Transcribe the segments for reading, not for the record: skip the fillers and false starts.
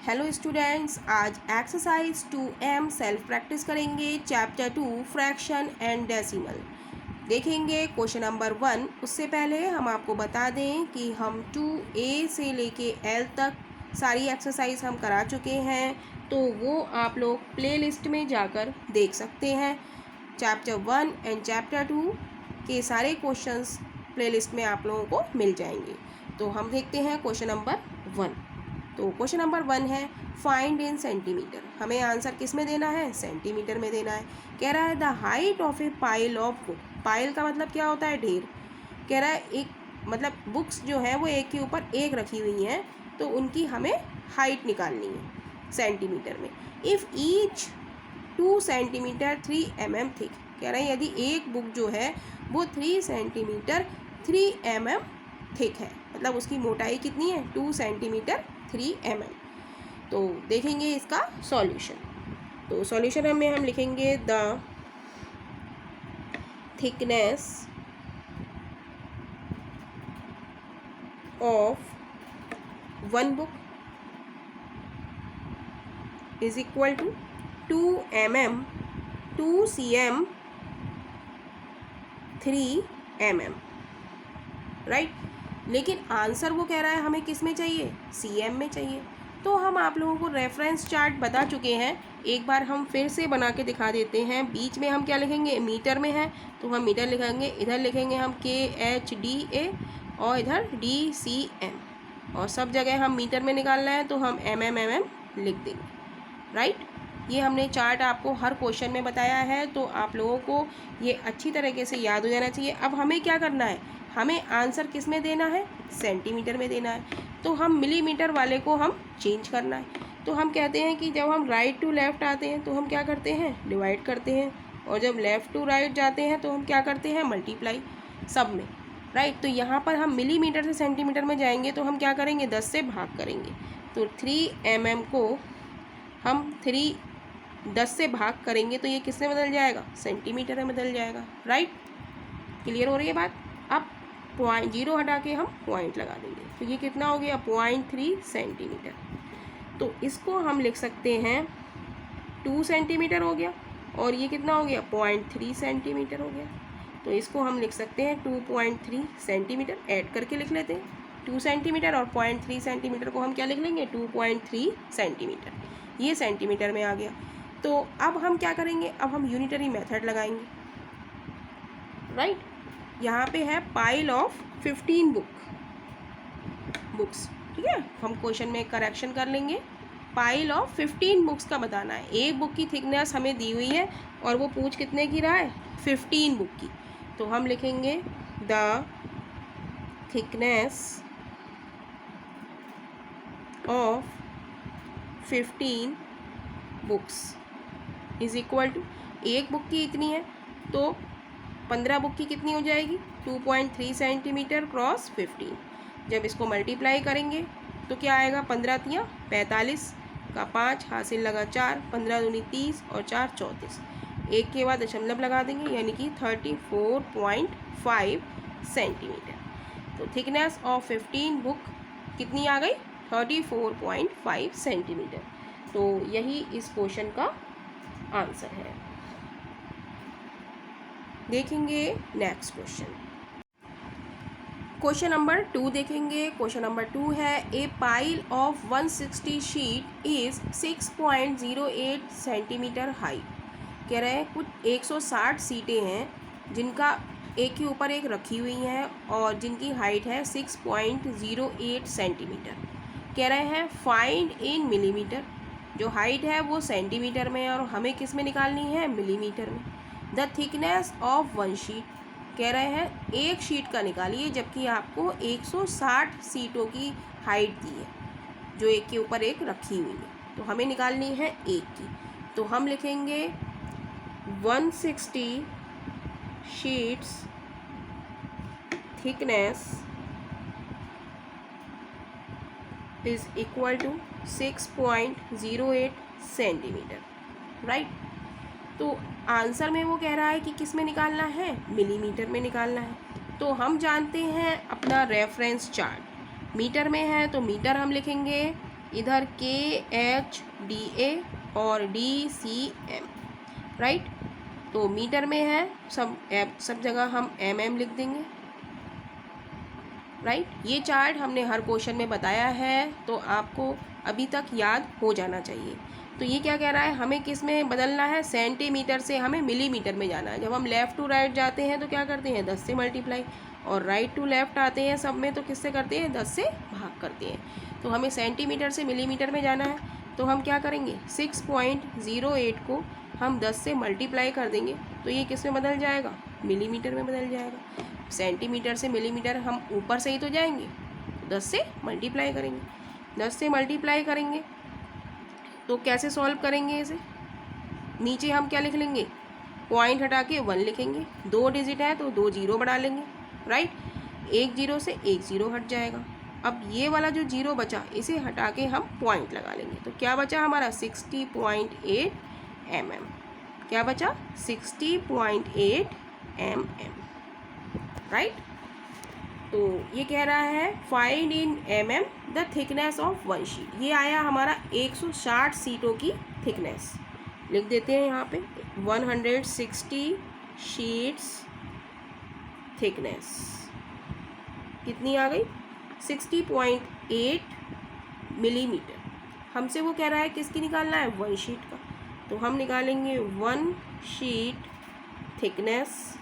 Hello students, आज exercise 2M self practice करेंगे। Chapter 2 fraction and decimal देखेंगे। Question number 1। उससे पहले हम आपको बता दें कि हम 2A से लेके L तक सारी एक्सरसाइज हम करा चुके हैं, तो वो आप लोग प्लेलिस्ट में जाकर देख सकते हैं। चैप्टर 1 एंड चैप्टर 2 के सारे क्वेश्चंस प्लेलिस्ट में आप लोगों को मिल जाएंगे। तो हम देखते हैं क्वेश्चन नंबर 1। तो क्वेश्चन नंबर 1 है फाइंड इन सेंटीमीटर। हमें आंसर किस में देना है? सेंटीमीटर में देना है। कह रहा है the height of A pile of book. Pile का मतलब क्या होता है? ढेर। कह रहा है एक मतलब बुक्स जो है वो एक के ऊपर एक रखी हुई हैं, तो उनकी हमें हाइट निकालनी है सेंटीमीटर में। If each 2 centimetre 3 mm thick. कह रहे हैं यदि एक बुक जो है वो 3 सेंटीमीटर 3 mm थिक है, मतलब उसकी मोटाई कितनी है? 2 सेंटीमीटर 3 mm। तो देखेंगे इसका सॉल्यूशन। तो सॉल्यूशन में हम लिखेंगे the thickness of one book is equal to 2 mm 2 cm 3 mm, right. लेकिन आंसर वो कह रहा है हमें किस में चाहिए? CM में चाहिए। तो हम आप लोगों को रेफरेंस चार्ट बता चुके हैं, एक बार हम फिर से बना के दिखा देते हैं। बीच में हम क्या लिखेंगे? मीटर में है तो हम मीटर लिखेंगे, इधर लिखेंगे हम KHDA और इधर DCM, और सब जगह हम मीटर में निकालना है तो हम mm लिख देंगे, राइट। ये हमने चार्ट आपको हर क्वेश्चन में बताया है, तो आप लोगों को ये अच्छी तरीके से याद हो जाना चाहिए। अब हमें क्या करना है? हमें आंसर किस में देना है? सेंटीमीटर में देना है। तो हम मिलीमीटर वाले को हम चेंज करना है। तो हम कहते हैं कि जब हम राइट टू लेफ़्ट आते हैं तो हम क्या करते हैं? डिवाइड करते हैं, और जब लेफ़्ट टू राइट जाते हैं तो हम क्या करते हैं? मल्टीप्लाई सब में, राइट। तो यहाँ पर हम मिलीमीटर से सेंटीमीटर में जाएंगे तो हम क्या करेंगे? 10 से भाग करेंगे। तो 3 mm को हम 10 से भाग करेंगे तो ये किस में बदल जाएगा? सेंटीमीटर में बदल जाएगा, राइट। क्लियर हो रही है बात? अब 0.0 हटा के हम पॉइंट लगा देंगे, तो ये कितना हो गया? 0.3 सेंटीमीटर। तो इसको हम लिख सकते हैं 2 सेंटीमीटर हो गया, और ये कितना हो गया? 0.3 सेंटीमीटर हो गया। तो इसको हम लिख सकते हैं 2.3 सेंटीमीटर। ऐड करके लिख लेते हैं 2 सेंटीमीटर और 0.3 सेंटीमीटर को हम क्या लिख लेंगे? 2.3 सेंटीमीटर। ये सेंटीमीटर में आ गया। तो अब हम क्या करेंगे? अब हम यूनिटरी मेथड लगाएंगे, राइट। यहाँ पे है पाइल ऑफ 15 बुक्स, ठीक है। हम क्वेश्चन में करेक्शन कर लेंगे। पाइल ऑफ 15 बुक्स का बताना है। एक बुक की थिकनेस हमें दी हुई है और वो पूछ कितने की रहा है? 15 बुक की। तो हम लिखेंगे the thickness of 15 books is equal to, एक बुक की इतनी है तो 15 बुक की कितनी हो जाएगी? 2.3 सेंटीमीटर क्रॉस 15। जब इसको मल्टीप्लाई करेंगे तो क्या आएगा? 15 तियाँ 45 का 5 हासिल लगा 4, 15 दूनी 30 और 4 34। एक के बाद दशमलव लगा देंगे, यानी कि 34.5 सेंटीमीटर। तो थिकनेस ऑफ 15 बुक कितनी आ गई? 34.5 सेंटीमीटर। तो यही इस क्वेश्चन का आंसर है। देखेंगे नेक्स्ट क्वेश्चन। क्वेश्चन नंबर 2 देखेंगे। क्वेश्चन नंबर 2 है ए pile of 160 sheet is 6.08 centimetre high. कह रहे हैं कुछ 160 सीटें हैं जिनका एक के ऊपर एक रखी हुई हैं और जिनकी हाइट है 6.08 सेंटीमीटर। कह रहे हैं फाइंड इन मिलीमीटर। जो हाइट है वो सेंटीमीटर में है और हमें किस में निकालनी है? मिलीमीटर में। The thickness of one sheet. कह रहे हैं एक शीट का निकालिए, जबकि आपको 160 सीटों की हाइट दी है जो एक के ऊपर एक रखी हुई है, तो हमें निकालनी है एक की। तो हम लिखेंगे 160 sheets thickness is equal to 6.08 centimetre, right. तो आंसर में वो कह रहा है कि किस में निकालना है? मिलीमीटर में निकालना है। तो हम जानते हैं अपना रेफरेंस चार्ट। मीटर में है तो मीटर हम लिखेंगे इधर KHDA और DCM, राइट। तो मीटर में है, सब जगह हम mm लिख देंगे, राइट। ये चार्ट हमने हर क्वेश्चन में बताया है, तो आपको अभी तक याद हो जाना चाहिए। तो ये क्या कह रहा है, हमें किस में बदलना है, सेंटीमीटर से हमें मिलीमीटर में जाना है। जब हम लेफ़्ट टू राइट जाते हैं तो क्या करते हैं, 10 से मल्टीप्लाई, और राइट टू लेफ़्ट आते हैं सब में तो किससे करते हैं, 10 से भाग करते हैं। तो हमें सेंटीमीटर से मिलीमीटर में जाना है, तो हम क्या करेंगे, 6.08 को हम 10 से मल्टीप्लाई कर देंगे, तो ये किस में बदल जाएगा, मिलीमीटर में बदल जाएगा। सेंटीमीटर से मिलीमीटर हम ऊपर से ही तो जाएंगे, 10 से मल्टीप्लाई करेंगे। 10 से मल्टीप्लाई करेंगे तो कैसे सॉल्व करेंगे इसे, नीचे हम क्या लिख लेंगे, पॉइंट हटा के 1 लिखेंगे, 2 डिजिट है तो 2 जीरो बढ़ा लेंगे, राइट। एक जीरो से एक जीरो हट जाएगा। अब ये वाला जो जीरो बचा इसे हटा के हम पॉइंट लगा लेंगे, तो क्या बचा हमारा 60.8 mm। क्या बचा, 60.8 mm, राइट। तो ये कह रहा है find in mm the thickness of 1 sheet. ये आया हमारा 160 सीटों की थिकनेस, लिख देते हैं यहाँ पे 160 शीट्स थिकनेस कितनी आ गई, 60.8 मिलीमीटर। हमसे वो कह रहा है किसकी निकालना है, 1 शीट का, तो हम निकालेंगे 1 शीट थिकनेस।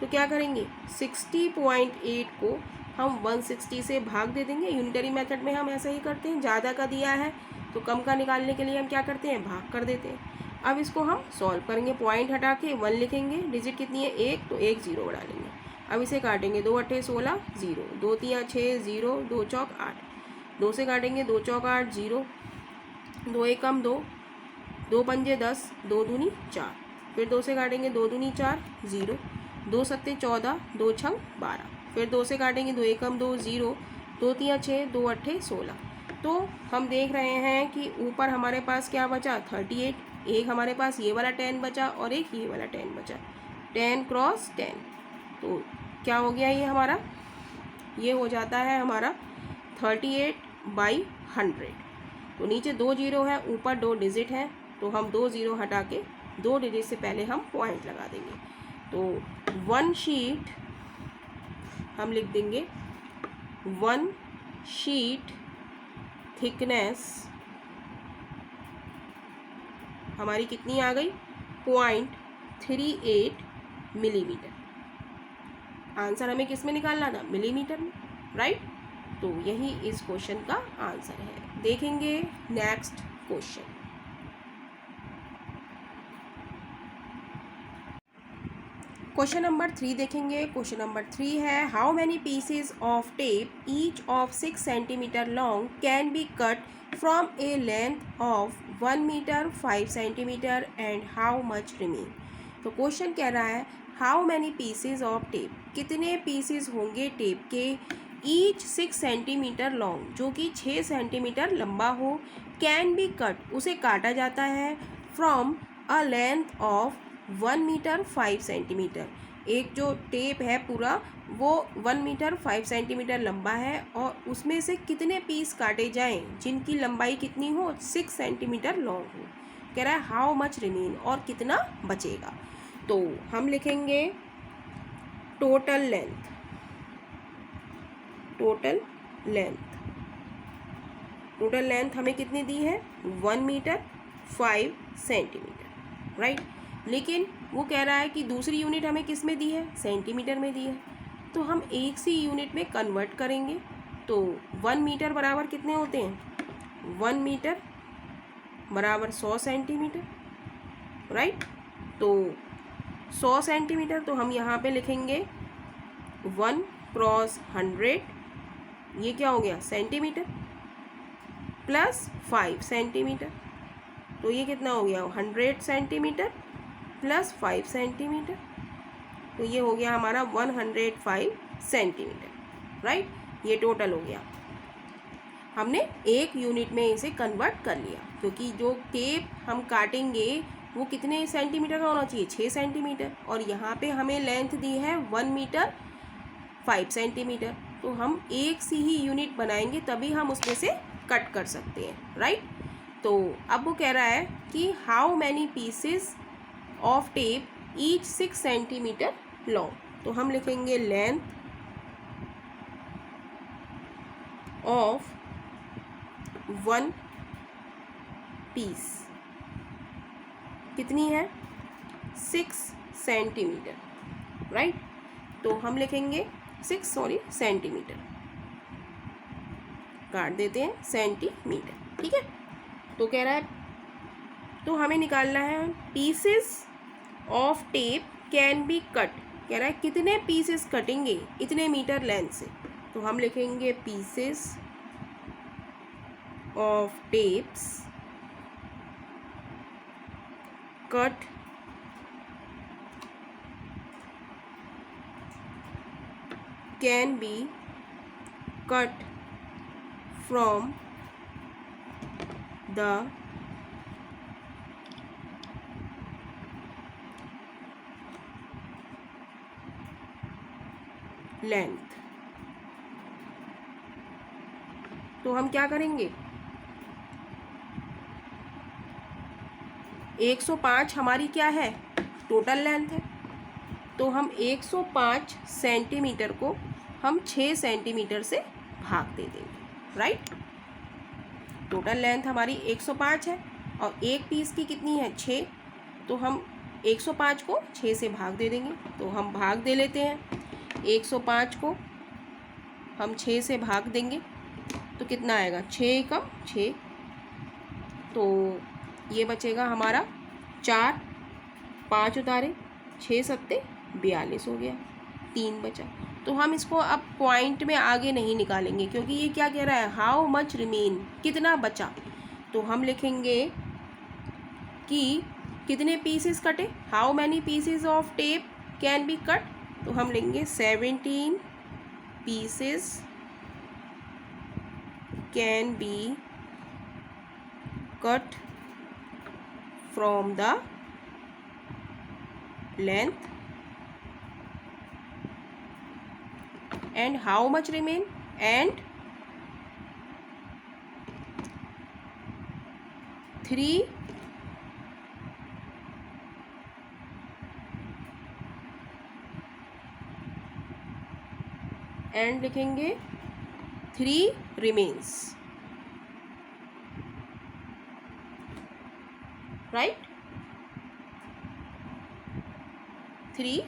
तो क्या करेंगे, 60.8 को हम 160 से भाग दे देंगे। यूनिटरी मेथड में हम ऐसा ही करते हैं, ज़्यादा का दिया है तो कम का निकालने के लिए हम क्या करते हैं, भाग कर देते हैं। अब इसको हम सॉल्व करेंगे, पॉइंट हटा के 1 लिखेंगे, डिजिट कितनी है, 1, तो 1 जीरो बढ़ा लेंगे। अब इसे काटेंगे, 2 अट्ठे 16 जीरो, 2 तियाँ 6 जीरो, 2 चौक 8, 2 से काटेंगे 2 चौक 8 जीरो, 2 एकम 2, 2 पंजे 10, 2 दूनी 4, फिर 2 से काटेंगे 2 दूनी 4 जीरो, 2 सत्ते 14, 2 छंग 12, फिर 2 से काटेंगे 2 एकम 2 जीरो, 2 तियाँ 6, 2 अट्ठे 16। तो हम देख रहे हैं कि ऊपर हमारे पास क्या बचा, 38, एक हमारे पास ये वाला 10 बचा और एक ये वाला 10 बचा, 10 क्रॉस 10, तो क्या हो गया ये हमारा, ये हो जाता है हमारा 38/100। तो नीचे 2 जीरो है, ऊपर 2 डिजिट है, तो हम 2 जीरो हटा के 2 डिजिट से पहले हम पॉइंट लगा देंगे। तो 1 शीट हम लिख देंगे, 1 शीट थिकनेस हमारी कितनी आ गई, 0.38 मिलीमीटर। आंसर हमें किस में निकालना था, मिलीमीटर में, राइट। तो यही इस क्वेश्चन का आंसर है। देखेंगे नेक्स्ट क्वेश्चन। क्वेश्चन नंबर 3 देखेंगे। क्वेश्चन नंबर 3 है, how many pieces of tape each of 6 centimetre long can be cut from a length of 1 metre 5 centimetre and how much remain. तो question कह रहा है how many pieces of tape, कितने pieces होंगे tape के, each 6 centimetre long, जो कि 6 centimetre लंबा हो, कैन बी कट, उसे काटा जाता है, from a length of 1 metre 5 centimetre, एक जो टेप है पूरा वो 1 मीटर 5 सेंटीमीटर लंबा है, और उसमें से कितने पीस काटे जाएं जिनकी लंबाई कितनी हो, 6 सेंटीमीटर लॉन्ग हो। कह रहा है हाउ मच रिमेन, और कितना बचेगा। तो हम लिखेंगे total length, total length, total length हमें कितनी दी है, 1 मीटर 5 सेंटीमीटर, राइट। लेकिन वो कह रहा है कि दूसरी यूनिट हमें किस में दी है, सेंटीमीटर में दी है, तो हम एक सी यूनिट में कन्वर्ट करेंगे। तो 1 मीटर बराबर कितने होते हैं, 1 मीटर बराबर 100 सेंटीमीटर, राइट। तो 100 सेंटीमीटर, तो हम यहाँ पे लिखेंगे 1 क्रॉस 100, ये क्या हो गया, सेंटीमीटर, प्लस 5 सेंटीमीटर, तो ये कितना हो गया, 100 सेंटीमीटर प्लस 5 सेंटीमीटर, तो ये हो गया हमारा 105 सेंटीमीटर, राइट। ये टोटल हो गया, हमने एक यूनिट में इसे कन्वर्ट कर लिया, क्योंकि जो टेप हम काटेंगे वो कितने सेंटीमीटर का होना चाहिए, 6 सेंटीमीटर, और यहाँ पे हमें लेंथ दी है 1 मीटर 5 सेंटीमीटर, तो हम एक सी ही यूनिट बनाएंगे तभी हम उसमें से कट कर सकते हैं, राइट। तो अब वो कह रहा है कि how many pieces of tape each 6 centimetre long. तो हम लिखेंगे लेंथ ऑफ 1 पीस कितनी है, 6 सेंटीमीटर, राइट। तो हम लिखेंगे 6 सेंटीमीटर, काट देते हैं सेंटीमीटर, ठीक है। तो कह रहा है, तो हमें निकालना है pieces of tape can be cut. कह रहा है कितने पीसेस कटेंगे इतने मीटर लेंथ से। तो हम लिखेंगे pieces of tapes cut can be cut from the length. तो हम क्या करेंगे, 105 हमारी क्या है, टोटल लेंथ है। तो हम 105 सेंटीमीटर को हम 6 सेंटीमीटर से भाग दे देंगे, राइट। टोटल लेंथ हमारी 105 है और एक पीस की कितनी है, 6। तो हम 105 को 6 से भाग दे देंगे। तो हम भाग दे लेते हैं, 105 को हम 6 से भाग देंगे तो कितना आएगा, 6 कम 6। तो ये बचेगा हमारा 4, 5 उतारे 6 सत्ते 42 हो गया, 3 बचा। तो हम इसको अब पॉइंट में आगे नहीं निकालेंगे क्योंकि ये क्या कह रहा है, हाउ मच रिमेन, कितना बचा। तो हम लिखेंगे कि कितने पीसेस कटे, how many pieces of tape can be cut. तो हम लेंगे 17 pieces can be cut from the length and how much remain, and 3 and लिखेंगे 3 remains, right। 3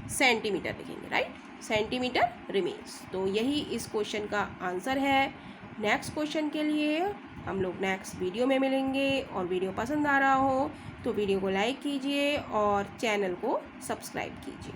सेंटीमीटर लिखेंगे, राइट, सेंटीमीटर रिमेन्स। तो यही इस क्वेश्चन का आंसर है। नेक्स्ट क्वेश्चन के लिए हम लोग नेक्स्ट वीडियो में मिलेंगे। और वीडियो पसंद आ रहा हो तो वीडियो को लाइक कीजिए और चैनल को सब्सक्राइब कीजिए।